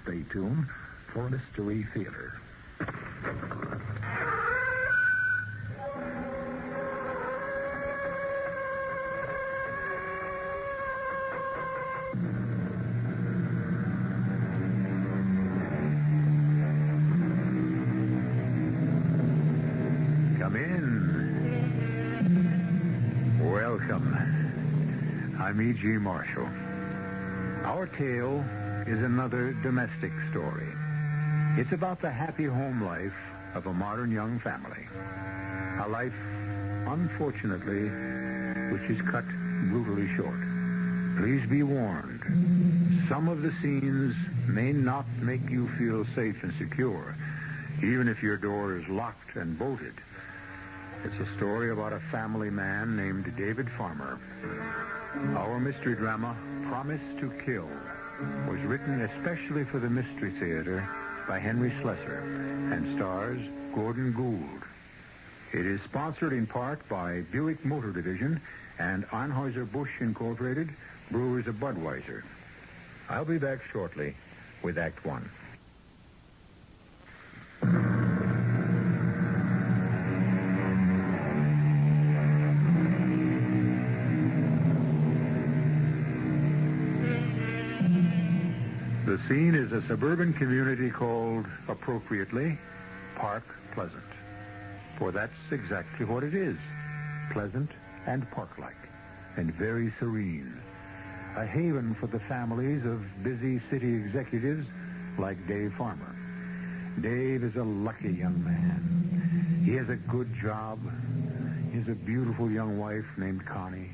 stay tuned for Mystery Theater. Come in. Welcome. I'm E.G. Marshall. Our tale is another domestic story. It's about the happy home life of a modern young family. A life, unfortunately, which is cut brutally short. Please be warned. Some of the scenes may not make you feel safe and secure, even if your door is locked and bolted. It's a story about a family man named David Farmer. Our mystery drama, Promise to Kill, was written especially for the Mystery Theater by Henry Slesar and stars Gordon Gould. It is sponsored in part by Buick Motor Division and Anheuser-Busch Incorporated, Brewers of Budweiser. I'll be back shortly with Act One. The scene is a suburban community called, appropriately, Park Pleasant. For that's exactly what it is. Pleasant and park-like, and very serene. A haven for the families of busy city executives like Dave Farmer. Dave is a lucky young man. He has a good job. He has a beautiful young wife named Connie.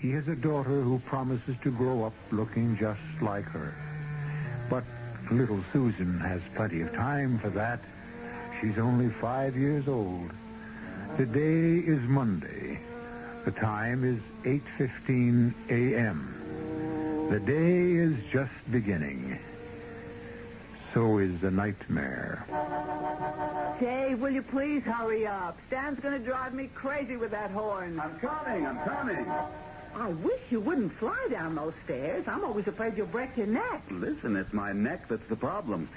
He has a daughter who promises to grow up looking just like her. But little Susan has plenty of time for that. She's only 5 years old. The day is Monday. The time is 8:15 a.m. The day is just beginning. So is the nightmare. Dave, will you please hurry up? Stan's going to drive me crazy with that horn. I'm coming. I wish you wouldn't fly down those stairs. I'm always afraid you'll break your neck. Listen, it's my neck that's the problem.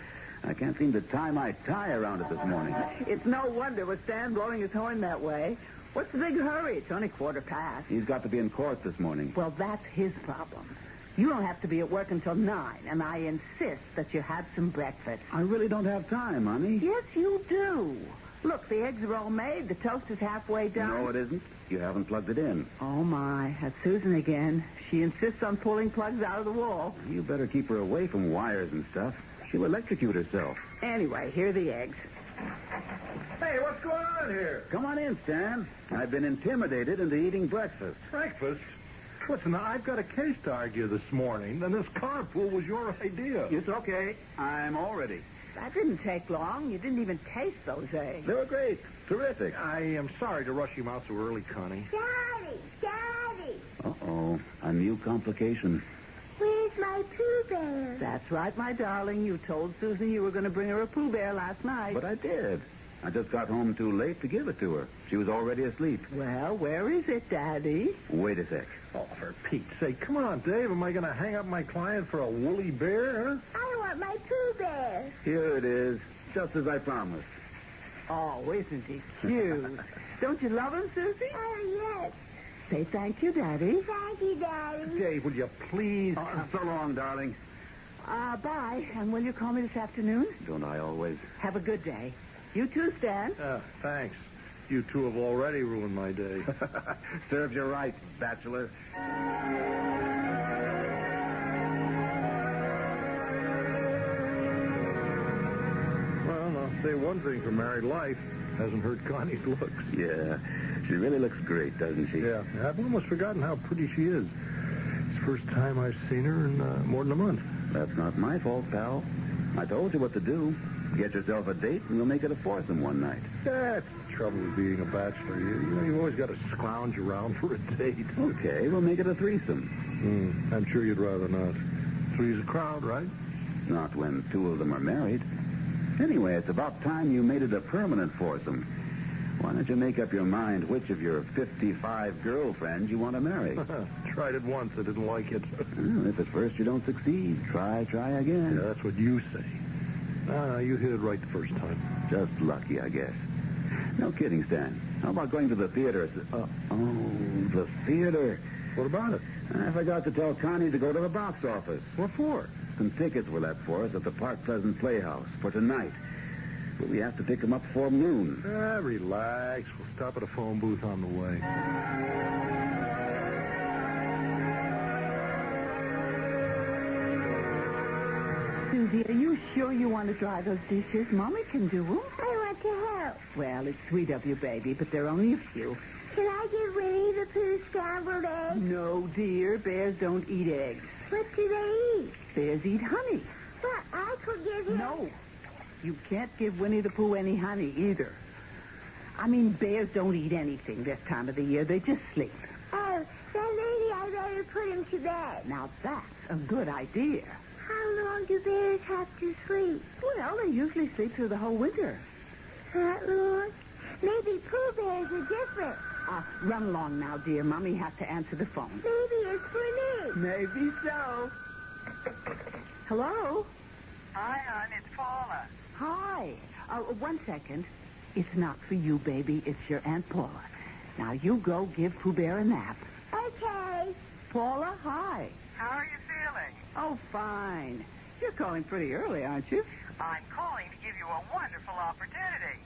I can't seem to tie my tie around it this morning. It's no wonder with Stan blowing his horn that way. What's the big hurry? It's only 1:15. He's got to be in court this morning. Well, that's his problem. You don't have to be at work until 9, and I insist that you have some breakfast. I really don't have time, honey. Yes, you do. Look, the eggs are all made. The toast is halfway done. No, it isn't. You haven't plugged it in. Oh, my. That's Susan again. She insists on pulling plugs out of the wall. You better keep her away from wires and stuff. She'll electrocute herself. Anyway, here are the eggs. Hey, what's going on here? Come on in, Stan. I've been intimidated into eating breakfast. Breakfast? Listen, I've got a case to argue this morning, and this carpool was your idea. It's okay. I'm all ready. That didn't take long. You didn't even taste those eggs. They were great. Terrific. I am sorry to rush him out so early, Connie. Daddy! Uh-oh. A new complication. Where's my Pooh Bear? That's right, my darling. You told Susan you were going to bring her a Pooh Bear last night. But I did. I just got home too late to give it to her. She was already asleep. Well, where is it, Daddy? Wait a sec. Oh, for Pete's sake. Come on, Dave. Am I going to hang up my client for a woolly bear, huh? I want my Pooh Bear. Here it is, just as I promised. Oh, isn't he cute? Don't you love him, Susie? Oh, yes. Say thank you, Daddy. Thank you, Daddy. Dave, will you please... So long, darling. Bye. And will you call me this afternoon? Don't I always? Have a good day. You too, Stan. Thanks. You two have already ruined my day. Serves you right, bachelor. Well, I'll say one thing for married life. Hasn't hurt Connie's looks. Yeah, she really looks great, doesn't she? Yeah, I've almost forgotten how pretty she is. It's the first time I've seen her in more than a month. That's not my fault, pal. I told you what to do. Get yourself a date, and we'll make it a foursome one night. That's the trouble with being a bachelor. You've always got to scrounge around for a date. Okay, we'll make it a threesome. I'm sure you'd rather not. Three's a crowd, right? Not when two of them are married. Anyway, it's about time you made it a permanent foursome. Why don't you make up your mind which of your 55 girlfriends you want to marry? tried it once. I didn't like it. Well, if at first you don't succeed, try again. Yeah, that's what you say. You hit it right the first time. Just lucky, I guess. No kidding, Stan. How about going to the theater? The theater. What about it? I forgot to tell Connie to go to the box office. What for? Some tickets were left for us at the Park Pleasant Playhouse for tonight. But we have to pick them up before noon. Relax. We'll stop at a phone booth on the way. Susie, are you sure you want to dry those dishes? Mommy can do them. I want to help. Well, it's sweet of you, baby, but there are only a few. Can I give Winnie the Pooh scrambled eggs? No, dear. Bears don't eat eggs. What do they eat? Bears eat honey. But I could give him... No. You can't give Winnie the Pooh any honey either. I mean, bears don't eat anything this time of the year. They just sleep. Oh, then maybe I better put him to bed. Now, that's a good idea. How long do bears have to sleep? Well, they usually sleep through the whole winter. That long? Maybe Pooh Bears are different. Run along now, dear. Mommy has to answer the phone. Maybe it's for me. Maybe so. Hello? Hi, hon. It's Paula. Hi. 1 second. It's not for you, baby. It's your Aunt Paula. Now, you go give Pooh Bear a nap. Okay. Paula, hi. How are you feeling? Oh, fine. You're calling pretty early, aren't you? I'm calling to give you a wonderful opportunity.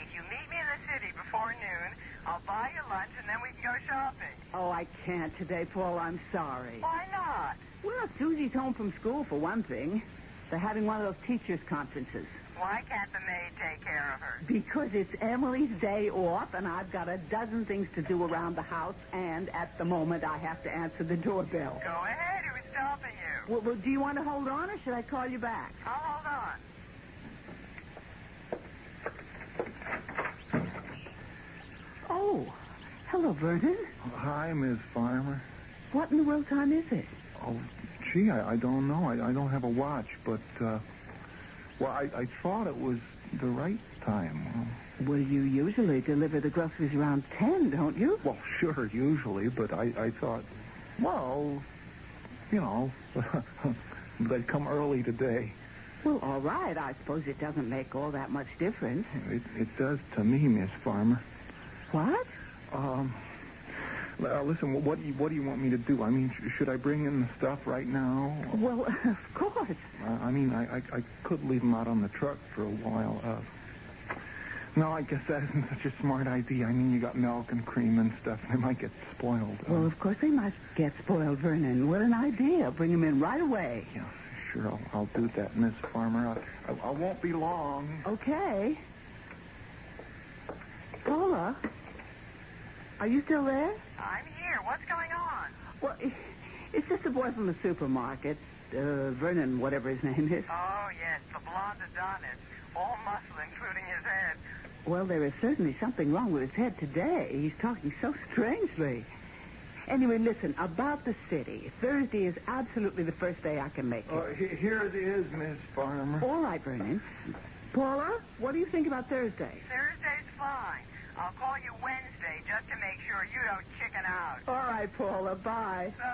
If you meet me in the city before noon, I'll buy you lunch and then we can go shopping. Oh, I can't today, Paul. I'm sorry. Why not? Well, Susie's home from school, for one thing. They're having one of those teachers' conferences. Why can't the maid take care of her? Because it's Emily's day off, and I've got a dozen things to do around the house, and at the moment I have to answer the doorbell. Go ahead. Who's stopping you? Well, do you want to hold on, or should I call you back? I'll hold on. Oh, hello, Vernon. Hi, Miss Farmer. What in the world time is it? Oh, gee, I don't know. I don't have a watch, but, I thought it was the right time. Well, you usually deliver the groceries around 10, don't you? Well, sure, usually, but I thought, well, you know, they'd come early today. Well, all right. I suppose it doesn't make all that much difference. It does to me, Miss Farmer. What? Listen, what do you want me to do? I mean, should I bring in the stuff right now? Well, of course. I could leave them out on the truck for a while. No, I guess that isn't such a smart idea. I mean, you got milk and cream and stuff. They might get spoiled. Well, of course they might get spoiled, Vernon. What an idea. Bring them in right away. Yeah, sure. I'll do that, Miss Farmer. I won't be long. Okay. Paula, are you still there? I'm here. What's going on? Well, it's just a boy from the supermarket. Vernon, whatever his name is. Oh, yes, the blonde Adonis. All muscle, including his head. Well, there is certainly something wrong with his head today. He's talking so strangely. Anyway, listen, about the city. Thursday is absolutely the first day I can make it. Here it is, Miss Farmer. All right, Vernon. Paula, what do you think about Thursday? Thursday's fine. I'll call you Wednesday just to make sure you don't chicken out. All right, Paula, bye. So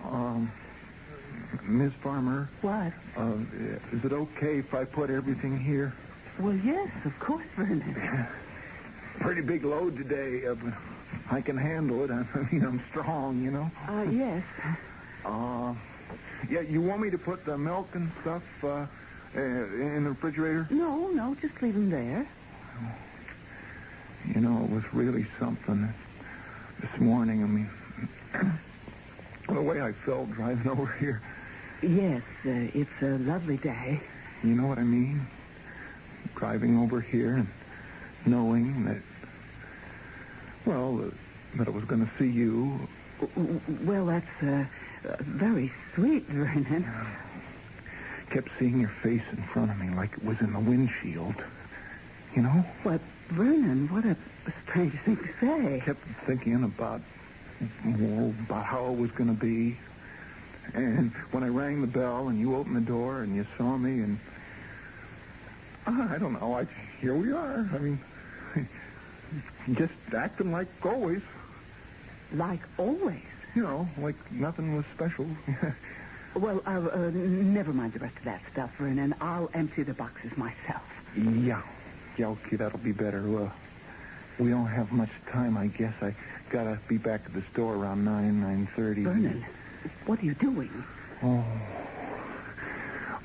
long. Miss Farmer. What? Is it okay if I put everything here? Well, yes, of course, Vernon. Pretty big load today. I can handle it. I mean, I'm strong, you know. Yes. Yeah, you want me to put the milk and stuff in the refrigerator? No, just leave them there. You know, it was really something this morning. I mean, the way I felt driving over here. Yes, it's a lovely day. You know what I mean? Driving over here and knowing that, well, that I was going to see you. Well, that's very sweet, Vernon. Kept seeing your face in front of me like it was in the windshield. You know? What, Vernon, what a strange thing to say. Kept thinking about how it was going to be. And when I rang the bell and you opened the door and you saw me and... I don't know. Here we are. I mean, just acting like always. Like always. You know, like nothing was special. Well, never mind the rest of that stuff, Vernon. I'll empty the boxes myself. Yeah, okay, that'll be better. We don't have much time, I guess. I gotta be back at the store around 9:30. Vernon, what are you doing? Oh,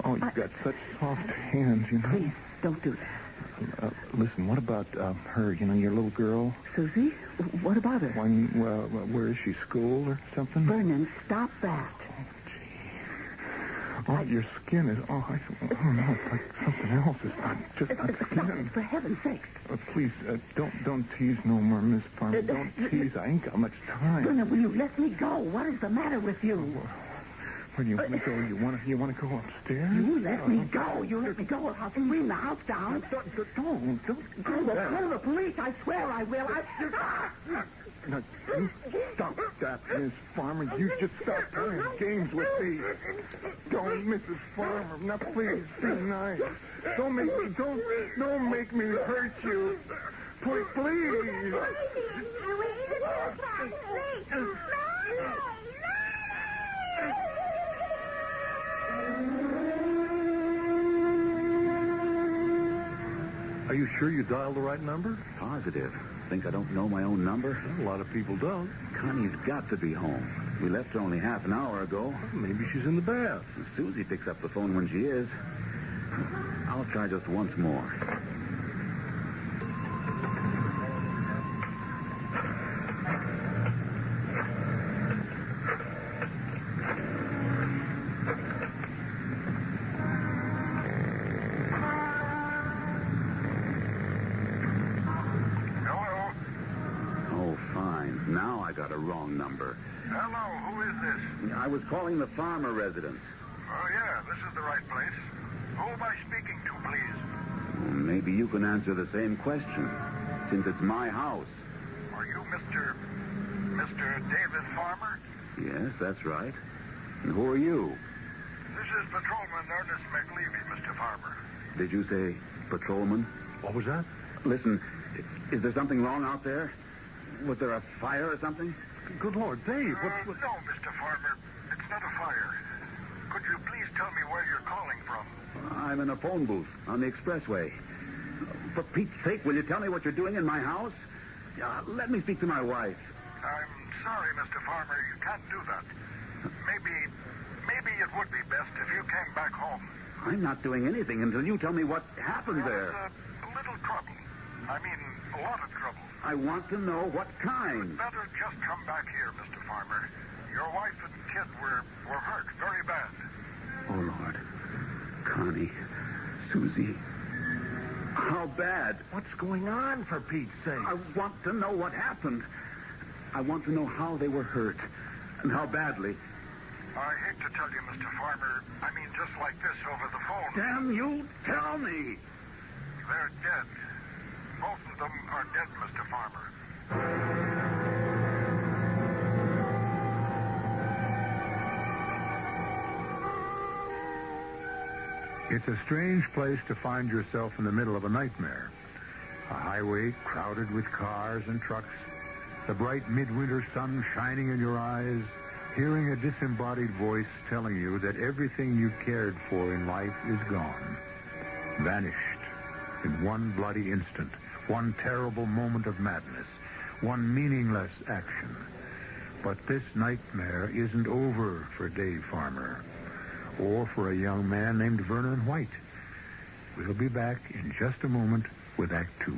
you've got such soft hands, you know. Please, don't do that. Listen, what about her, your little girl? Susie? What about her? Where is she, school or something? Vernon, stop that. Oh, your skin is... Oh, I don't know. It's like something else. It's not just not Stop skin. it, for heaven's sake. Please, don't tease no more, Miss Farmer. Don't tease. I ain't got much time. Vernon, will you let me go? What is the matter with you? Where do you want to go? You want to go upstairs? You let me go. You let me go or I'll scream the house down. Don't do I will that. call the police. I swear I will. No, you stop that, Miss Farmer. You just stop playing games with me. Don't, Mrs. Farmer. Now, please, be nice. Don't make me hurt you. Please. Are you sure you dialed the right number? Positive. Think I don't know my own number? Well, a lot of people don't. Connie's got to be home. We left her only half an hour ago. Well, maybe she's in the bath. Susie picks up the phone when she is. I'll try just once more. Now I got a wrong number. Hello, who is this? I was calling the Farmer residence. Oh, yeah, this is the right place. Who am I speaking to, please? Well, maybe you can answer the same question, since it's my house. Are you Mr. David Farmer? Yes, that's right. And who are you? This is Patrolman Ernest McLeavy, Mr. Farmer. Did you say patrolman? What was that? Listen, is there something wrong out there? Was there a fire or something? Good Lord, Dave, what... No, Mr. Farmer. It's not a fire. Could you please tell me where you're calling from? I'm in a phone booth on the expressway. For Pete's sake, will you tell me what you're doing in my house? Let me speak to my wife. I'm sorry, Mr. Farmer. You can't do that. Maybe it would be best if you came back home. I'm not doing anything until you tell me what happened there. A little trouble. I mean, a lot of trouble. I want to know what kind. You'd better just come back here, Mr. Farmer. Your wife and kid were hurt very bad. Oh, Lord. Connie. Susie. How bad? What's going on, for Pete's sake? I want to know what happened. I want to know how they were hurt and how badly. I hate to tell you, Mr. Farmer. I mean, just like this over the phone. Damn you, tell me. They're dead. Both of them are dead, Mr. Farmer. It's a strange place to find yourself in the middle of a nightmare. A highway crowded with cars and trucks, the bright midwinter sun shining in your eyes, hearing a disembodied voice telling you that everything you cared for in life is gone, vanished in one bloody instant, one terrible moment of madness, one meaningless action. But this nightmare isn't over for Dave Farmer, or for a young man named Vernon White. We'll be back in just a moment with Act 2.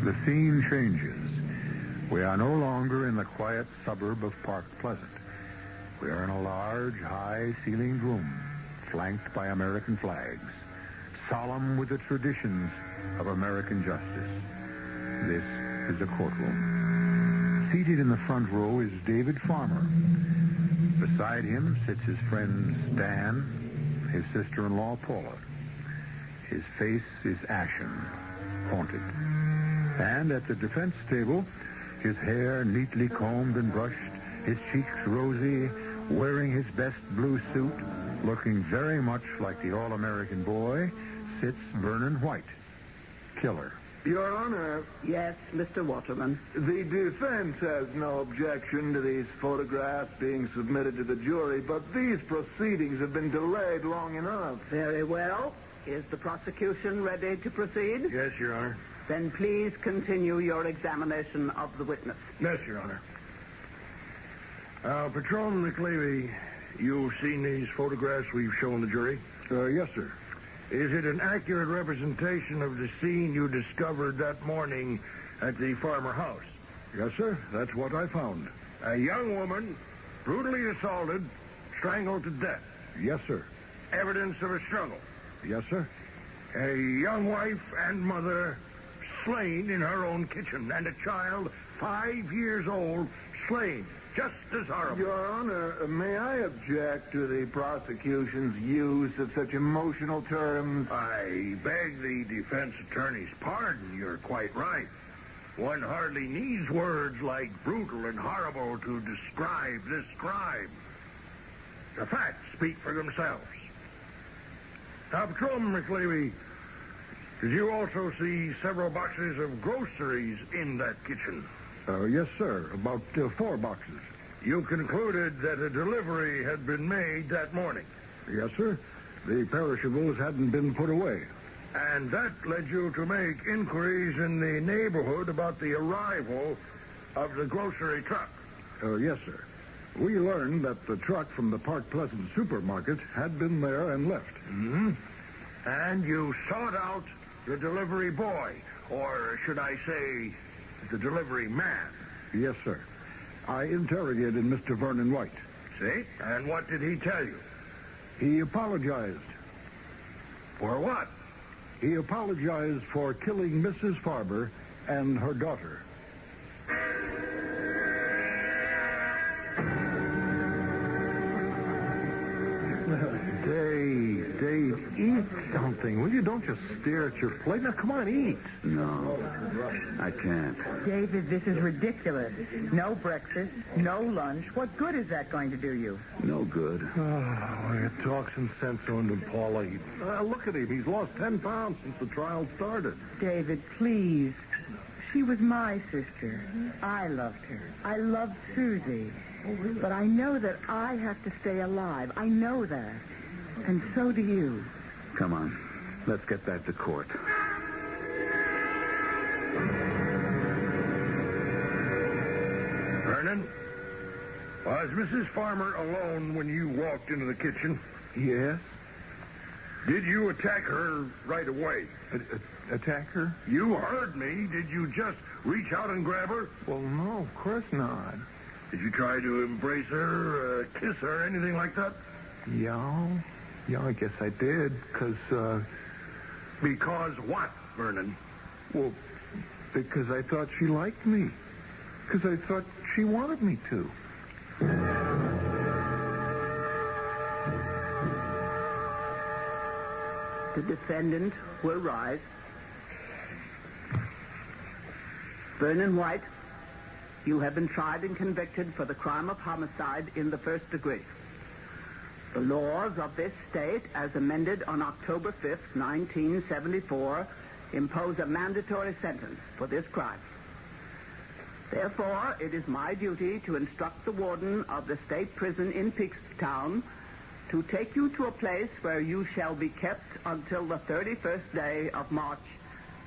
The scene changes. We are no longer in the quiet suburb of Park Pleasant. We are in a large, high-ceilinged room, flanked by American flags, solemn with the traditions of American justice. This is a courtroom. Seated in the front row is David Farmer. Beside him sits his friend Stan, his sister-in-law Paula. His face is ashen, haunted. And at the defense table, his hair neatly combed and brushed, his cheeks rosy, wearing his best blue suit, looking very much like the all-American boy, sits Vernon White, killer. Your Honor, Yes, Mr. Waterman. the defense has no objection to these photographs being submitted to the jury, but these proceedings have been delayed long enough. Very well. Is the prosecution ready to proceed? Yes, Your Honor. Then please continue your examination of the witness. Yes, Your Honor. Patrolman McLeavy, you've seen these photographs we've shown the jury? Yes, sir. Is it an accurate representation of the scene you discovered that morning at the farmer house? Yes, sir. That's what I found. A young woman brutally assaulted, strangled to death. Yes, sir. Evidence of a struggle. Yes, sir. A young wife and mother slain in her own kitchen, and a child 5 years old slain. Just as horrible. Your Honor, may I object to the prosecution's use of such emotional terms? I beg the defense attorney's pardon. You're quite right. One hardly needs words like brutal and horrible to describe this crime. The facts speak for themselves. Now, Patrolman McLeavy, did you also see several boxes of groceries in that kitchen? Yes, sir. About 4 boxes. You concluded that a delivery had been made that morning. Yes, sir. The perishables hadn't been put away. And that led you to make inquiries in the neighborhood about the arrival of the grocery truck. Yes, sir. We learned that the truck from the Park Pleasant supermarket had been there and left. Mm-hmm. And you sought out the delivery boy, or should I say, the delivery man. Yes, sir. I interrogated Mr. Vernon White. See? And what did he tell you? He apologized. For what? He apologized for killing Mrs. Farber and her daughter. Dave, eat something, will you? Don't just stare at your plate. Now, come on, eat. No, I can't. David, this is ridiculous. No breakfast, no lunch. What good is that going to do you? No good. Oh, talk some sense on him, Paula. Look at him. He's lost 10 pounds since the trial started. David, please. She was my sister. I loved her. I loved Susie. But I know that I have to stay alive. I know that. And so do you. Come on. Let's get back to court. Vernon, was Mrs. Farmer alone when you walked into the kitchen? Yes? Did you attack her right away? Attack her? You heard me. Did you just reach out and grab her? Well, no, of course not. Did you try to embrace her, kiss her, anything like that? Yeah, I guess I did, because... Because what, Vernon? Well, because I thought she liked me. Because I thought she wanted me to. The defendant will rise. Vernon White, you have been tried and convicted for the crime of homicide in the first degree. The laws of this state, as amended on October 5th, 1974, impose a mandatory sentence for this crime. Therefore, it is my duty to instruct the warden of the state prison in Peakstown to take you to a place where you shall be kept until the 31st day of March,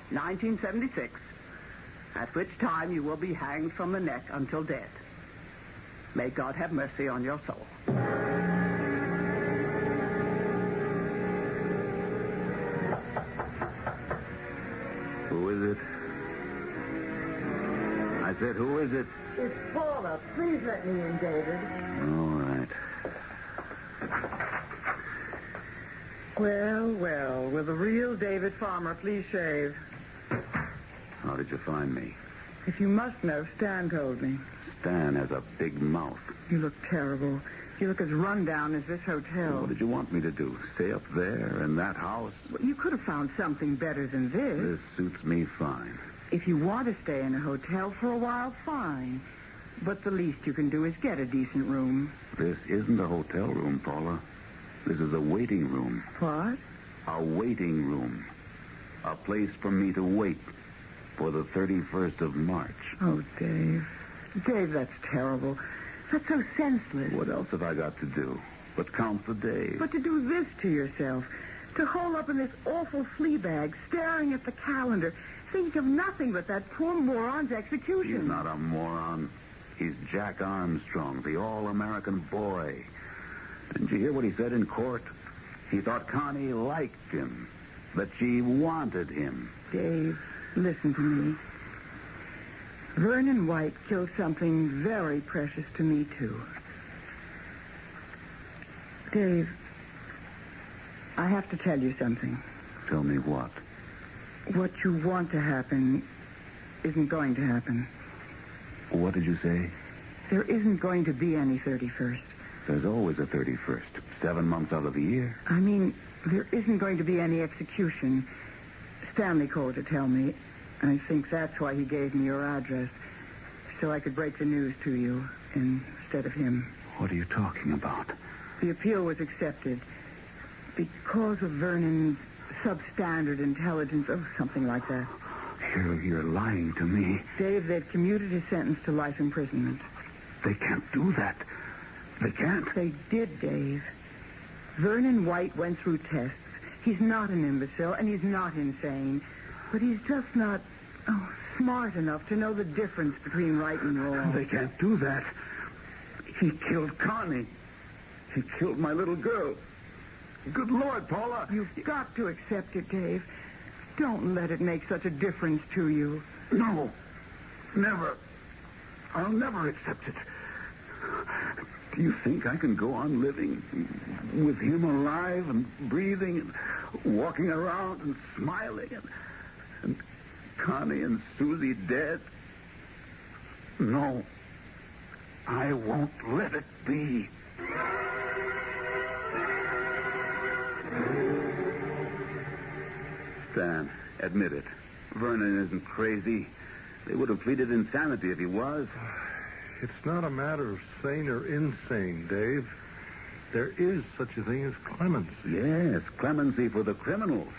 1976, at which time you will be hanged from the neck until death. May God have mercy on your soul. Who is it? I said, who is it? It's Paula. Please let me in, David. All right. Well, will the real David Farmer please shave? How did you find me? If you must know, Stan told me. Stan has a big mouth. You look terrible. You look as run down as this hotel. What did you want me to do? Stay up there in that house? Well, you could have found something better than this. This suits me fine. If you want to stay in a hotel for a while, fine. But the least you can do is get a decent room. This isn't a hotel room, Paula. This is a waiting room. What? A waiting room. A place for me to wait for the 31st of March. Oh, Dave. Dave, that's terrible. That's so senseless. What else have I got to do but count the days? But to do this to yourself, to hole up in this awful flea bag, staring at the calendar, thinking of nothing but that poor moron's execution. He's not a moron. He's Jack Armstrong, the all-American boy. Didn't you hear what he said in court? He thought Connie liked him, that she wanted him. Dave, listen to me. Vernon White killed something very precious to me, too. Dave, I have to tell you something. Tell me what? What you want to happen isn't going to happen. What did you say? There isn't going to be any 31st. There's always a 31st. 7 months out of the year. I mean, there isn't going to be any execution. Stanley called to tell me. I think that's why he gave me your address, so I could break the news to you instead of him. What are you talking about? The appeal was accepted because of Vernon's substandard intelligence, or something like that. You're lying to me. Dave, they've commuted his sentence to life imprisonment. They can't do that. They can't. They did, Dave. Vernon White went through tests. He's not an imbecile, and he's not insane. But he's just not smart enough to know the difference between right and wrong. They can't do that. He killed Connie. He killed my little girl. Good Lord, Paula. You've got to accept it, Dave. Don't let it make such a difference to you. No. Never. I'll never accept it. Do you think I can go on living with him alive and breathing and walking around and smiling and Connie and Susie dead? No. I won't let it be. Stan, admit it. Vernon isn't crazy. They would have pleaded insanity if he was. It's not a matter of sane or insane, Dave. There is such a thing as clemency. Yes, clemency for the criminals,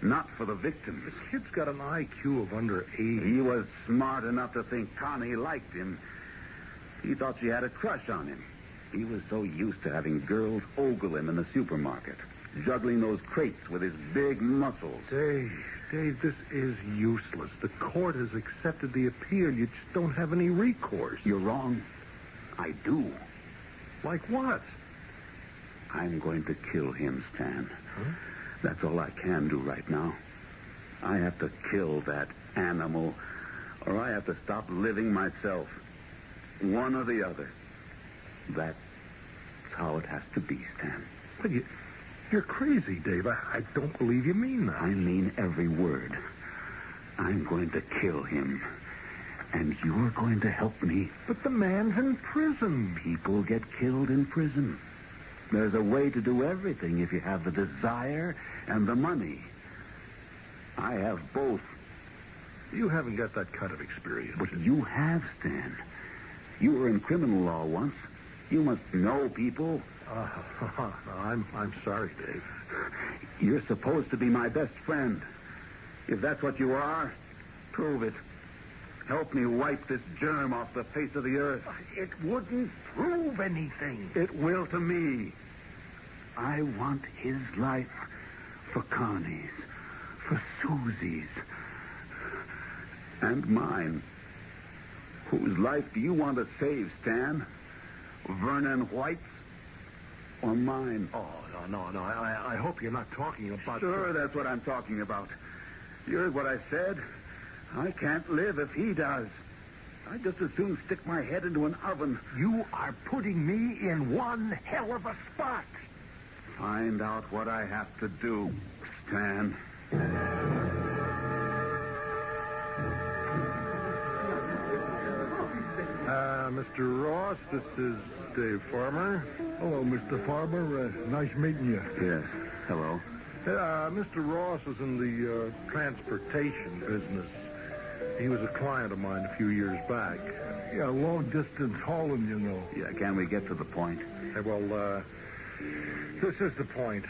not for the victims. This kid's got an IQ of under 8. He was smart enough to think Connie liked him. He thought she had a crush on him. He was so used to having girls ogle him in the supermarket, juggling those crates with his big muscles. Dave, this is useless. The court has accepted the appeal. You just don't have any recourse. You're wrong. I do. Like what? I'm going to kill him, Stan. Huh? That's all I can do right now. I have to kill that animal, or I have to stop living myself. One or the other. That's how it has to be, Stan. But you're crazy, Dave. I don't believe you mean that. I mean every word. I'm going to kill him. And you're going to help me. But the man's in prison. People get killed in prison. There's a way to do everything if you have the desire and the money. I have both. You haven't got that kind of experience. But you have, Stan. You were in criminal law once. You must know people. I'm sorry, Dave. You're supposed to be my best friend. If that's what you are, prove it. Help me wipe this germ off the face of the earth. It wouldn't prove anything. It will to me. I want his life for Connie's, for Susie's, and mine. Whose life do you want to save, Stan? Vernon White's or mine? Oh, no. I hope you're not talking about... Sure, that's what I'm talking about. You heard what I said. I can't live if he does. I'd just as soon stick my head into an oven. You are putting me in one hell of a spot. Find out what I have to do, Stan. Mr. Ross, this is Dave Farmer. Hello, Mr. Farmer. Nice meeting you. Yes. Hello. Mr. Ross is in the transportation business. He was a client of mine a few years back. Yeah, long-distance hauling, you know. Yeah, can we get to the point? Well, this is the point.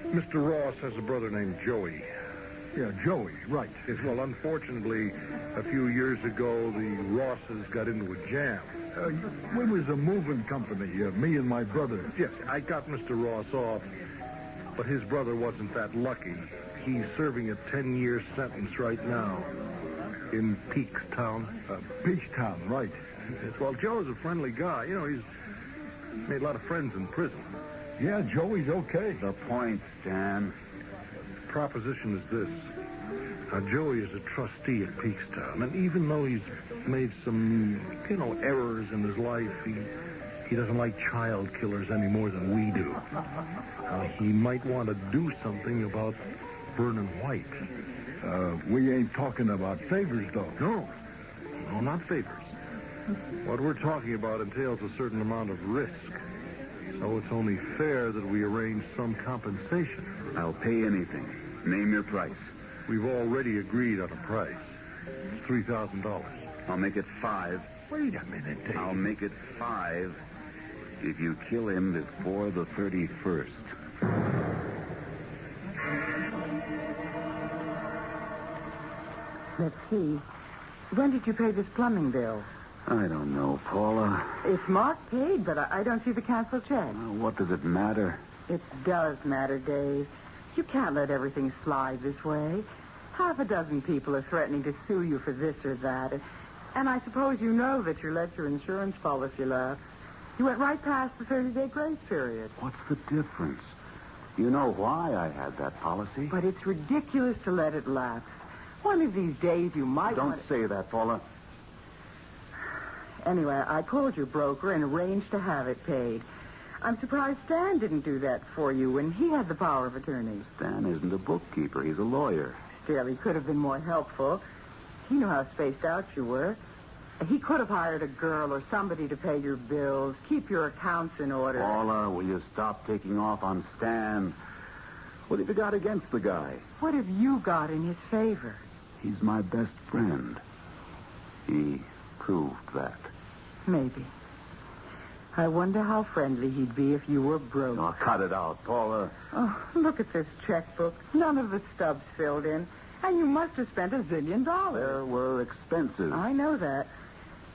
Mr. Ross has a brother named Joey. Yeah, Joey, right. Yes, well, unfortunately, a few years ago, the Rosses got into a jam. We was a moving company, me and my brother. Yes, I got Mr. Ross off, but his brother wasn't that lucky. He's serving a 10-year sentence right now in Peakstown. Peachtown, right. Yes, well, Joe's a friendly guy. You know, he's made a lot of friends in prison. Yeah, Joey's okay. The point, Stan. Proposition is this. Joey is a trustee at Peakstown, and even though he's made some, errors in his life, he doesn't like child killers any more than we do. He might want to do something about Vernon White. We ain't talking about favors, though. No, not favors. What we're talking about entails a certain amount of risk. So it's only fair that we arrange some compensation. I'll pay anything. Name your price. We've already agreed on a price. It's $3,000. I'll make it 5. Wait a minute, Dave. I'll make it 5 if you kill him before the 31st. Let's see. When did you pay this plumbing bill? I don't know, Paula. It's marked paid, but I don't see the canceled check. Well, what does it matter? It does matter, Dave. You can't let everything slide this way. Half a dozen people are threatening to sue you for this or that. And I suppose you know that you let your insurance policy lapse. You went right past the 30-day grace period. What's the difference? You know why I had that policy? But it's ridiculous to let it lapse. One of these days you might Don't say that, Paula. Anyway, I called your broker and arranged to have it paid. I'm surprised Stan didn't do that for you when he had the power of attorney. Stan isn't a bookkeeper. He's a lawyer. Still, he could have been more helpful. He knew how spaced out you were. He could have hired a girl or somebody to pay your bills, keep your accounts in order. Paula, will you stop taking off on Stan? What have you got against the guy? What have you got in his favor? He's my best friend. He proved that. Maybe. I wonder how friendly he'd be if you were broke. Oh, cut it out, Paula. Oh, look at this checkbook. None of the stubs filled in. And you must have spent $1 zillion. There were expenses. I know that.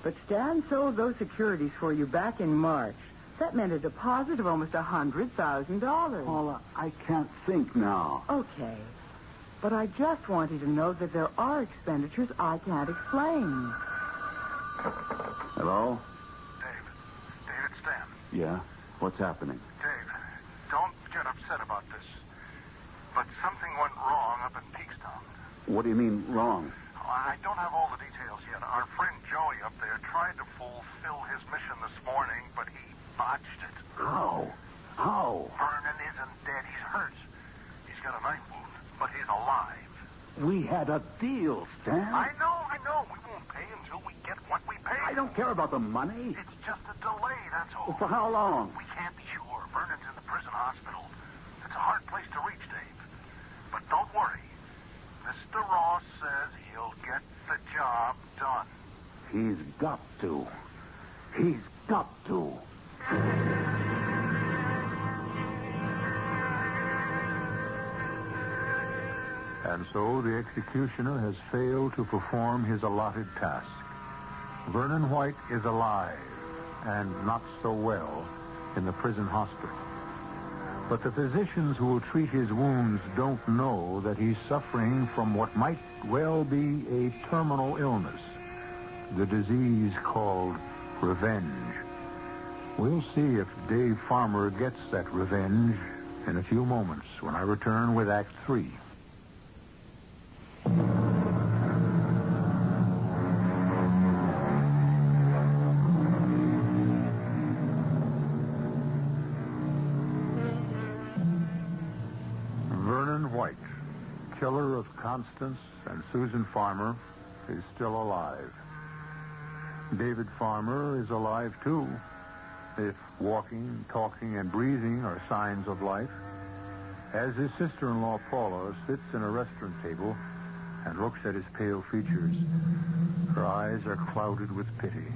But Stan sold those securities for you back in March. That meant a deposit of almost $100,000. Paula, I can't think now. Okay. But I just want you to know that there are expenditures I can't explain. Hello? Dave, it's Stan. Yeah? What's happening? Dave, don't get upset about this. But something went wrong up in Peakstown. What do you mean, wrong? I don't have all the details yet. Our friend Joey up there tried to fulfill his mission this morning, but he botched it. How? How? Vernon isn't dead. He's hurt. He's got a knife wound, but he's alive. We had a deal, Stan. I know. We won't pay until we get what we paid. I don't care about the money. It's just a delay, that's all. For how long? We can't be sure. Vernon's in the prison hospital. It's a hard place to reach, Dave. But don't worry. Mr. Ross says he'll get the job done. He's got to. He's got to. And so the executioner has failed to perform his allotted task. Vernon White is alive, and not so well, in the prison hospital. But the physicians who will treat his wounds don't know that he's suffering from what might well be a terminal illness, the disease called revenge. We'll see if Dave Farmer gets that revenge in a few moments when I return with Act 3. Vernon White, killer of Constance and Susan Farmer, is still alive. David Farmer is alive, too, if walking, talking, and breathing are signs of life. As his sister-in-law, Paula, sits in a restaurant table, and looks at his pale features. Her eyes are clouded with pity.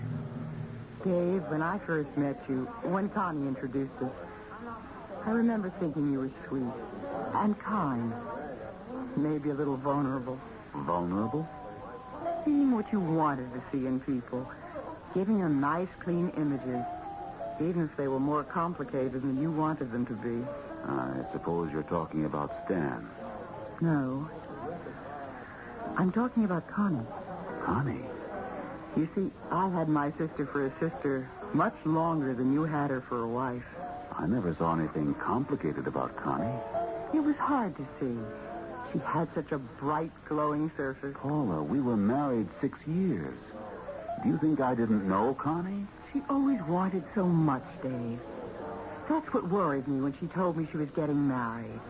Dave, when I first met you, when Connie introduced us, I remember thinking you were sweet and kind, maybe a little vulnerable. Vulnerable? Seeing what you wanted to see in people, giving them nice, clean images, even if they were more complicated than you wanted them to be. I suppose you're talking about Stan. No. I'm talking about Connie. Connie? You see, I had my sister for a sister much longer than you had her for a wife. I never saw anything complicated about Connie. It was hard to see. She had such a bright, glowing surface. Paula, we were married 6 years. Do you think I didn't know Connie? She always wanted so much, Dave. That's what worried me when she told me she was getting married.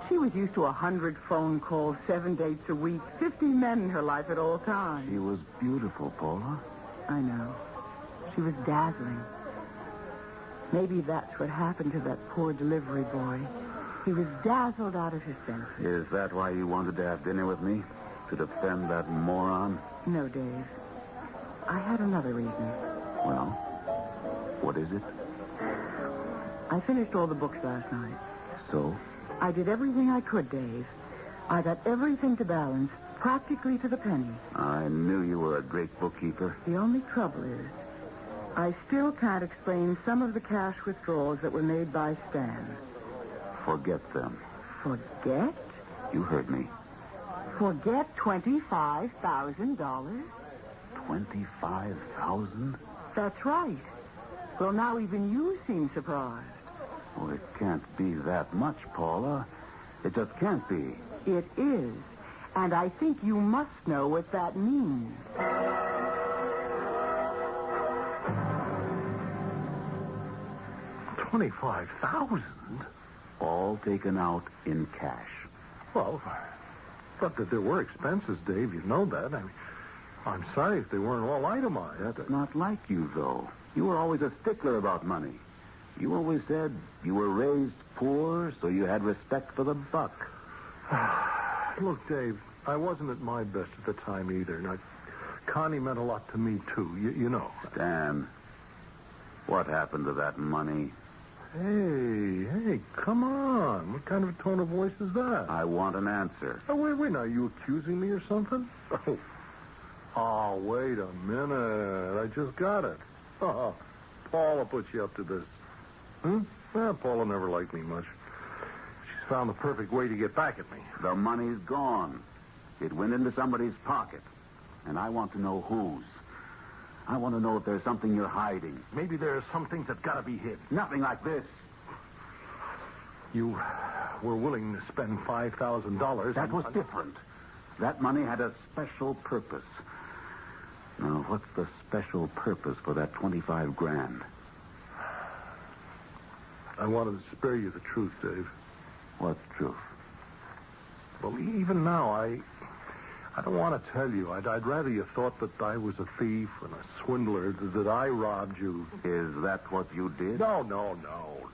She was used to 100 phone calls, 7 dates a week, 50 men in her life at all times. She was beautiful, Paula. I know. She was dazzling. Maybe that's what happened to that poor delivery boy. He was dazzled out of his senses. Is that why you wanted to have dinner with me? To defend that moron? No, Dave. I had another reason. Well, what is it? I finished all the books last night. So? I did everything I could, Dave. I got everything to balance, practically to the penny. I knew you were a great bookkeeper. The only trouble is, I still can't explain some of the cash withdrawals that were made by Stan. Forget them. Forget? You heard me. Forget $25,000? 25,000? That's right. Well, now even you seem surprised. Oh, it can't be that much, Paula. It just can't be. It is. And I think you must know what that means. $25,000? All taken out in cash. Well, but that there were expenses, Dave. You know that. I'm sorry if they weren't all itemized. That's not like you, though. You were always a stickler about money. You always said you were raised poor, so you had respect for the buck. Look, Dave, I wasn't at my best at the time either. Now, Connie meant a lot to me, too. You know. Stan, what happened to that money? Hey, come on. What kind of a tone of voice is that? I want an answer. Oh, wait. Are you accusing me or something? Oh, wait a minute. I just got it. Paula put you up to this. Well, Paula never liked me much. She's found the perfect way to get back at me. The money's gone. It went into somebody's pocket. And I want to know whose. I want to know if there's something you're hiding. Maybe there's some things that gotta be hid. Nothing like this. You were willing to spend $5,000. That was different. That money had a special purpose. Now, what's the special purpose for that 25 grand? I wanted to spare you the truth, Dave. What truth? Well, even now, I don't want to tell you. I'd rather you thought that I was a thief and a swindler, that I robbed you. Is that what you did? No.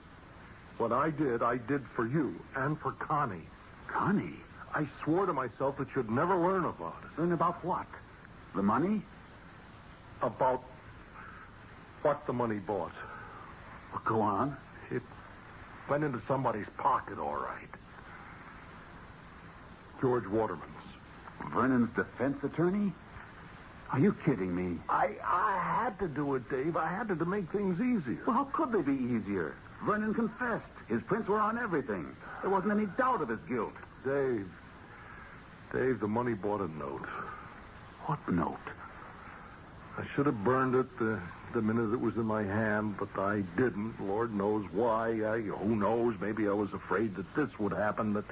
What I did for you and for Connie. Connie? I swore to myself that you'd never learn about it. Learn about what? The money? About what the money bought. Well, go on. It went into somebody's pocket, all right. George Waterman's. Vernon's defense attorney? Are you kidding me? I had to do it, Dave. I had to make things easier. Well, how could they be easier? Vernon confessed. His prints were on everything. There wasn't any doubt of his guilt. Dave, the money bought a note. What note? I should have burned it the minute it was in my hand, but I didn't. Lord knows why. Who knows? Maybe I was afraid that this would happen, that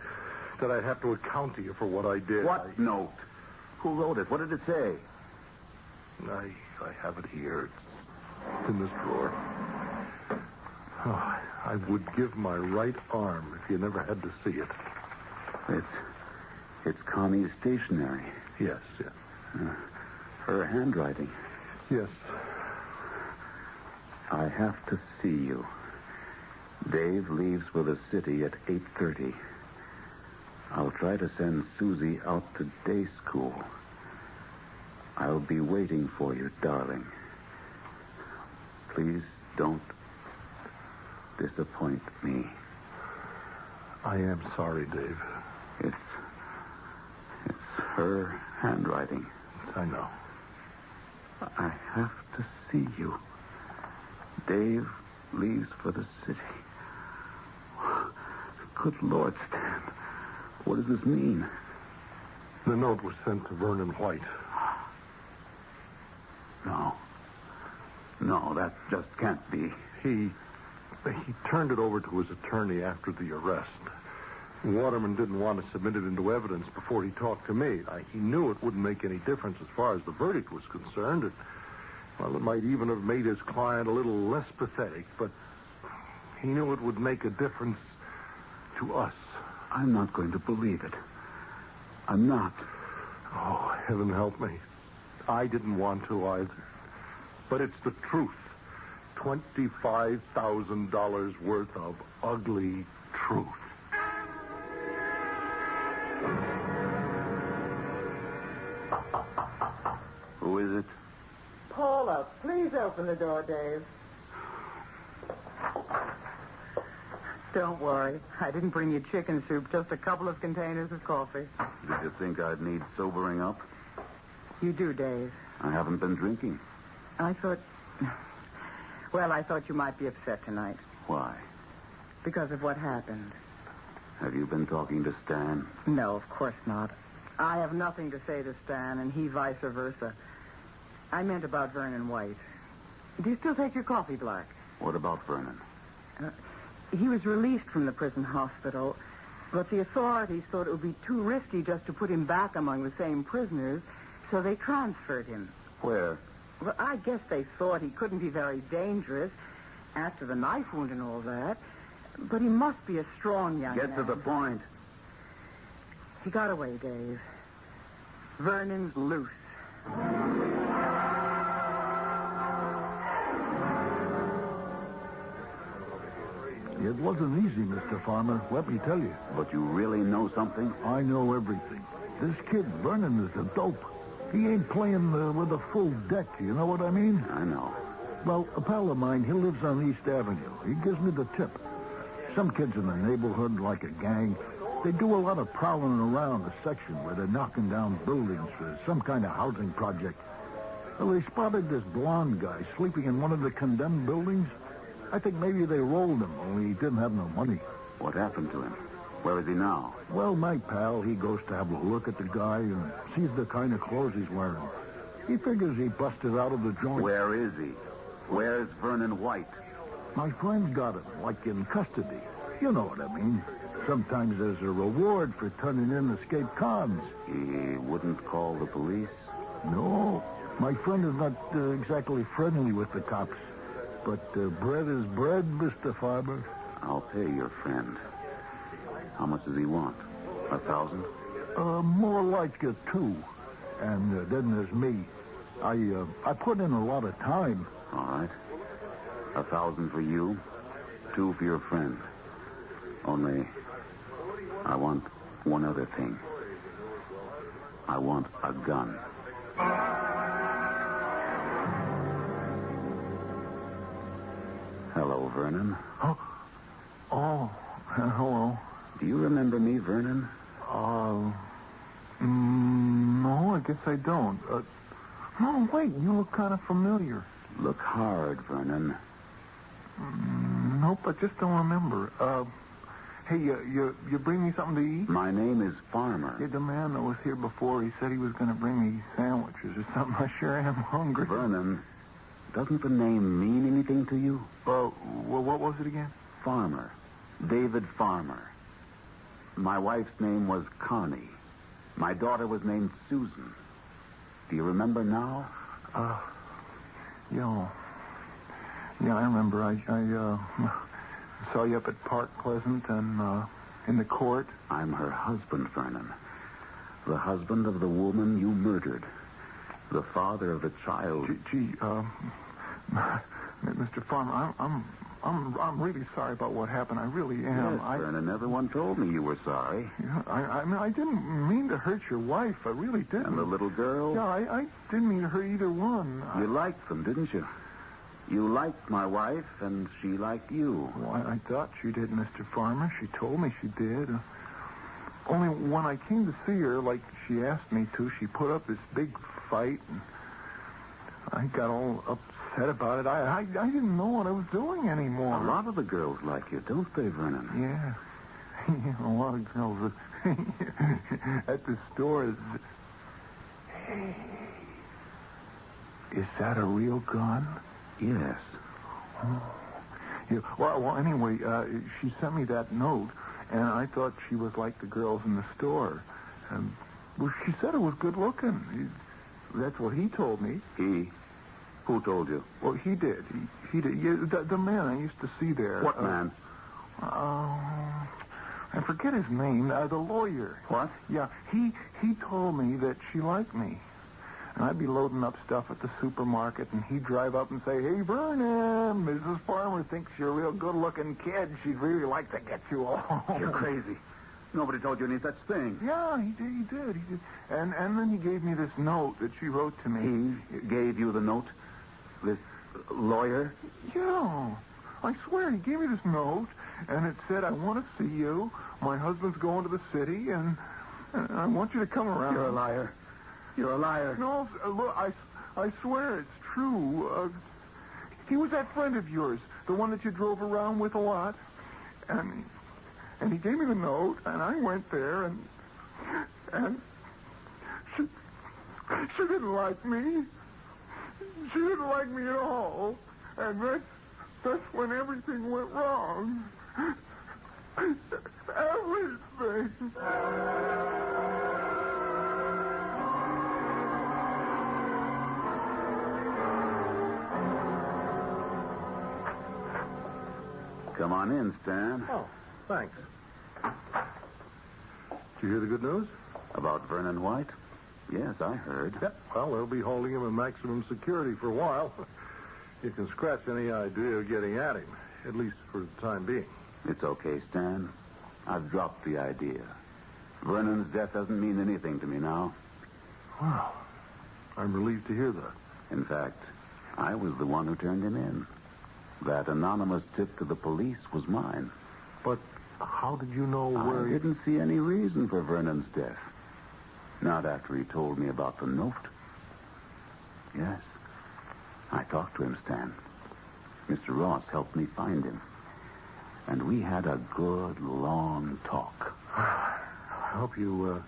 I'd have to account to you for what I did. What note? Who wrote it? What did it say? I have it here. It's in this drawer. Oh, I would give my right arm if you never had to see it. It's Connie's stationery. Yes. Her handwriting. Yes. I have to see you. Dave leaves for the city at 8:30. I'll try to send Susie out to day school. I'll be waiting for you, darling. Please don't disappoint me. I am sorry, Dave. It's her handwriting. I know. I have to see you. Dave leaves for the city. Good Lord, Stan. What does this mean? The note was sent to Vernon White. No, that just can't be. He turned it over to his attorney after the arrest. Waterman didn't want to submit it into evidence before he talked to me. He knew it wouldn't make any difference as far as the verdict was concerned. It might even have made his client a little less pathetic, but he knew it would make a difference to us. I'm not going to believe it. I'm not. Oh, heaven help me. I didn't want to either. But it's the truth. $25,000 worth of ugly truth. Who is it? Paula, please open the door, Dave. Don't worry. I didn't bring you chicken soup, just a couple of containers of coffee. Did you think I'd need sobering up? You do, Dave. I haven't been drinking. I thought you might be upset tonight. Why? Because of what happened. Have you been talking to Stan? No, of course not. I have nothing to say to Stan, and he vice versa. I meant about Vernon White. Do you still take your coffee black? What about Vernon? He was released from the prison hospital, but the authorities thought it would be too risky just to put him back among the same prisoners, so they transferred him. Where? Well, I guess they thought he couldn't be very dangerous after the knife wound and all that, but he must be a strong young man. Get to the point. He got away, Dave. Vernon's loose. It wasn't easy, Mr. Farmer, let me tell you. But you really know something? I know everything. This kid, Vernon, is a dope. He ain't playing with a full deck, you know what I mean? I know. Well, a pal of mine, he lives on East Avenue. He gives me the tip. Some kids in the neighborhood, like a gang, they do a lot of prowling around the section where they're knocking down buildings for some kind of housing project. Well, they spotted this blonde guy sleeping in one of the condemned buildings. I think maybe they rolled him, only he didn't have no money. What happened to him? Where is he now? Well, my pal, he goes to have a look at the guy and sees the kind of clothes he's wearing. He figures he busted out of the joint. Where is he? Where's Vernon White? My friend's got him, like in custody. You know what I mean. Sometimes there's a reward for turning in escaped cons. He wouldn't call the police? No. My friend is not exactly friendly with the cops. But bread is bread, Mr. Farmer. I'll pay your friend. How much does he want? 1,000? More like 2. And then there's me. I put in a lot of time. All right. 1,000 for you, 2 for your friend. Only, I want one other thing. I want a gun. Hello, Vernon. Oh, hello. Do you remember me, Vernon? No, I guess I don't. No, wait, you look kind of familiar. Look hard, Vernon. Nope, I just don't remember. Hey, you bring me something to eat? My name is Farmer. Yeah, the man that was here before, he said he was going to bring me sandwiches or something. I sure am hungry. Vernon, doesn't the name mean anything to you? Well, what was it again? Farmer. David Farmer. My wife's name was Connie. My daughter was named Susan. Do you remember now? Yeah, I remember. I saw you up at Park Pleasant and in the court. I'm her husband, Vernon. The husband of the woman you murdered. The father of the child. Mr. Farmer, I'm really sorry about what happened. I really am. Yes, Vernon, everyone told me you were sorry. Yeah, I mean, I didn't mean to hurt your wife. I really didn't. And the little girl? Yeah, I didn't mean to hurt either one. You liked them, didn't you? You liked my wife, and she liked you. Well, I thought she did, Mr. Farmer. She told me she did. Only when I came to see her, like she asked me to, she put up this big fight, and I got all upset about it. I didn't know what I was doing anymore. A lot of the girls like you, don't they, Vernon? Yeah. A lot of girls at the store. Hey, is that a real gun? Yes. Oh. Yeah. Well, anyway, she sent me that note, and I thought she was like the girls in the store. Well, she said it was good looking. That's what he told me. He? Who told you? Well, he did. He did. Yeah, the man I used to see there. What man? I forget his name. The lawyer. What? Yeah, he told me that she liked me. And I'd be loading up stuff at the supermarket, and he'd drive up and say, "Hey, Vernon, Mrs. Farmer thinks you're a real good-looking kid. She'd really like to get you all." You're crazy. Nobody told you any such thing. Yeah, he did. And then he gave me this note that she wrote to me. He gave you the note? This lawyer? Yeah. I swear, he gave me this note, and it said, "I want to see you. My husband's going to the city, and I want you to come around." You're a liar. You're a liar. No, look, I swear it's true. He was that friend of yours, the one that you drove around with a lot. And he gave me the note, and I went there, and she didn't like me. She didn't like me at all. And that's when everything went wrong. Everything. Come on in, Stan. Oh, thanks. Did you hear the good news? About Vernon White? Yes, I heard. Yeah. Well, they'll be holding him in maximum security for a while. You can scratch any idea of getting at him, at least for the time being. It's okay, Stan. I've dropped the idea. Vernon's death doesn't mean anything to me now. Wow. I'm relieved to hear that. In fact, I was the one who turned him in. That anonymous tip to the police was mine. But how did you know where... I didn't see any reason for Vernon's death. Not after he told me about the note. Yes. I talked to him, Stan. Mr. Ross helped me find him. And we had a good, long talk. I hope you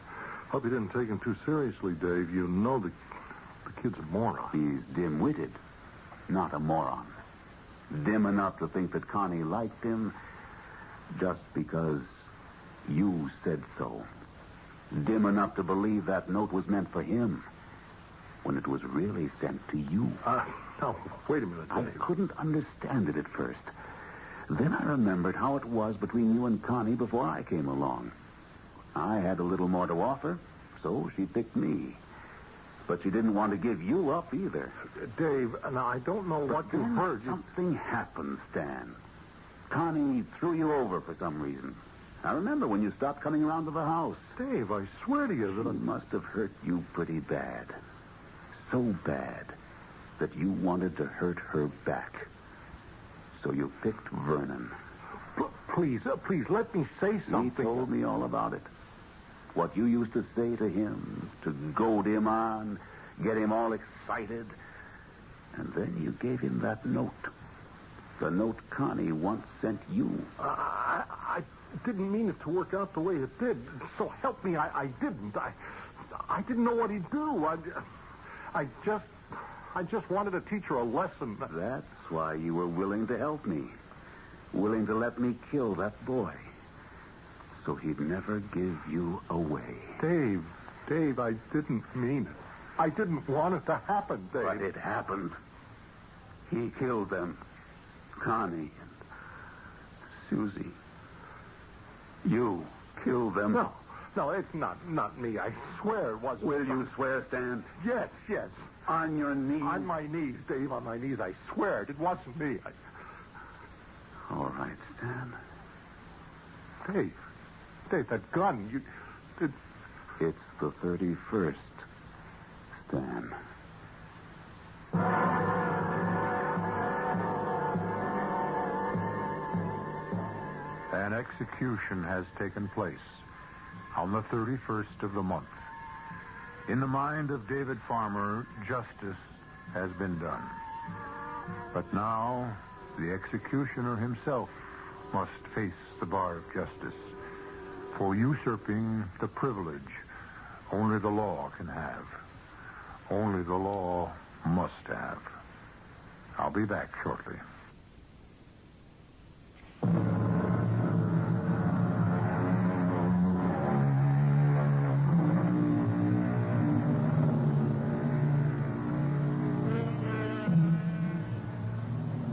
didn't take him too seriously, Dave. You know the kid's a moron. He's dim-witted, not a moron. Dim enough to think that Connie liked him just because you said so. Dim enough to believe that note was meant for him when it was really sent to you. No, wait a minute, Dave. I couldn't understand it at first. Then I remembered how it was between you and Connie before I came along. I had a little more to offer, so she picked me. But she didn't want to give you up either. Dave, now I don't know what you heard. Something happened, Stan. Connie threw you over for some reason. I remember when you stopped coming around to the house. Dave, I swear to you that She must have hurt you pretty bad. So bad that you wanted to hurt her back. So you picked Vernon. Please, let me say something. He told me all about it. What you used to say to him, to goad him on, get him all excited. And then you gave him that note. The note Connie once sent you. I didn't mean it to work out the way it did. So help me, I didn't. I didn't know what he'd do. I just wanted to teach her a lesson. That's why you were willing to help me. Willing to let me kill that boy. So he'd never give you away. Dave, I didn't mean it. I didn't want it to happen, Dave. But it happened. He killed them. Connie and Susie. You killed them. No, it's not me. I swear it wasn't. Will you swear, Stan? Yes. On your knees? On my knees, Dave, on my knees. I swear it wasn't me. Stan. Dave, that gun, It's the 31st, Stan. An execution has taken place on the 31st of the month. In the mind of David Farmer, justice has been done. But now, the executioner himself must face the bar of justice for usurping the privilege only the law can have. Only the law must have. I'll be back shortly.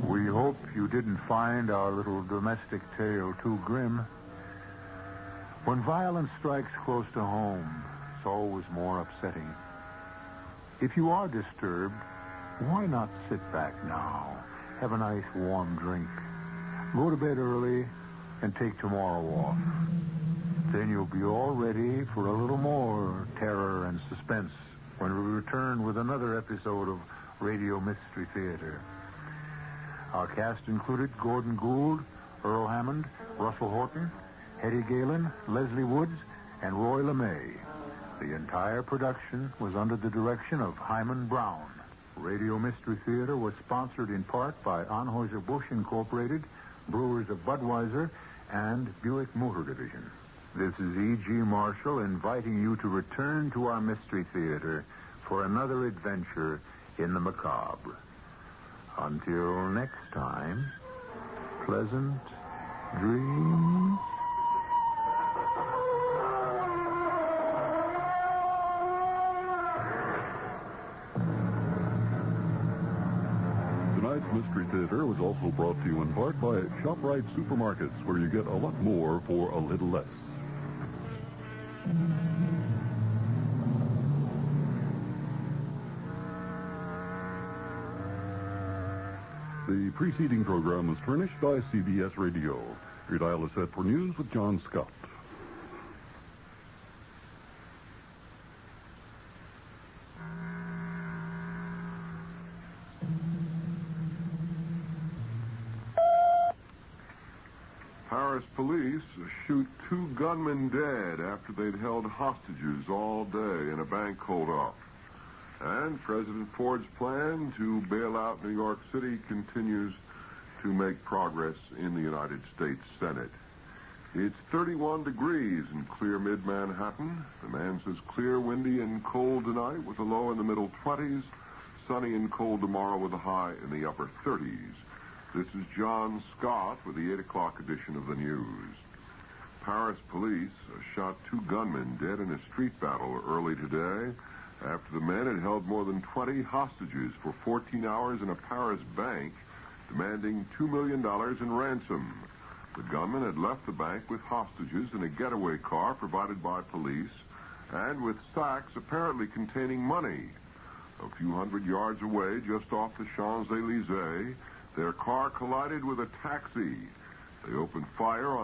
We hope you didn't find our little domestic tale too grim. When violence strikes close to home, it's always more upsetting. If you are disturbed, why not sit back now, have a nice warm drink, go to bed early, and take tomorrow off. Then you'll be all ready for a little more terror and suspense when we return with another episode of Radio Mystery Theater. Our cast included Gordon Gould, Earl Hammond, Russell Horton, Hetty Galen, Lesley Woods, and Roy LeMay. The entire production was under the direction of Hyman Brown. Radio Mystery Theater was sponsored in part by Anheuser-Busch Incorporated, Brewers of Budweiser, and Buick Motor Division. This is E.G. Marshall inviting you to return to our Mystery Theater for another adventure in the macabre. Until next time, pleasant dreams. Tonight's Mystery Theater was also brought to you in part by ShopRite Supermarkets, where you get a lot more for a little less. The preceding program was furnished by CBS Radio. Your dial is set for news with John Scott. Paris police shoot 2 gunmen dead after they'd held hostages all day in a bank holdup. And President Ford's plan to bail out New York City continues to make progress in the United States Senate. It's 31 degrees in clear mid-Manhattan. The man says clear, windy, and cold tonight with a low in the middle 20s. Sunny and cold tomorrow with a high in the upper 30s. This is John Scott with the 8 o'clock edition of the news. Paris police shot 2 gunmen dead in a street battle early today after the men had held more than 20 hostages for 14 hours in a Paris bank, demanding $2 million in ransom. The gunmen had left the bank with hostages in a getaway car provided by police and with sacks apparently containing money. A few hundred yards away, just off the Champs-Élysées, their car collided with a taxi. They opened fire on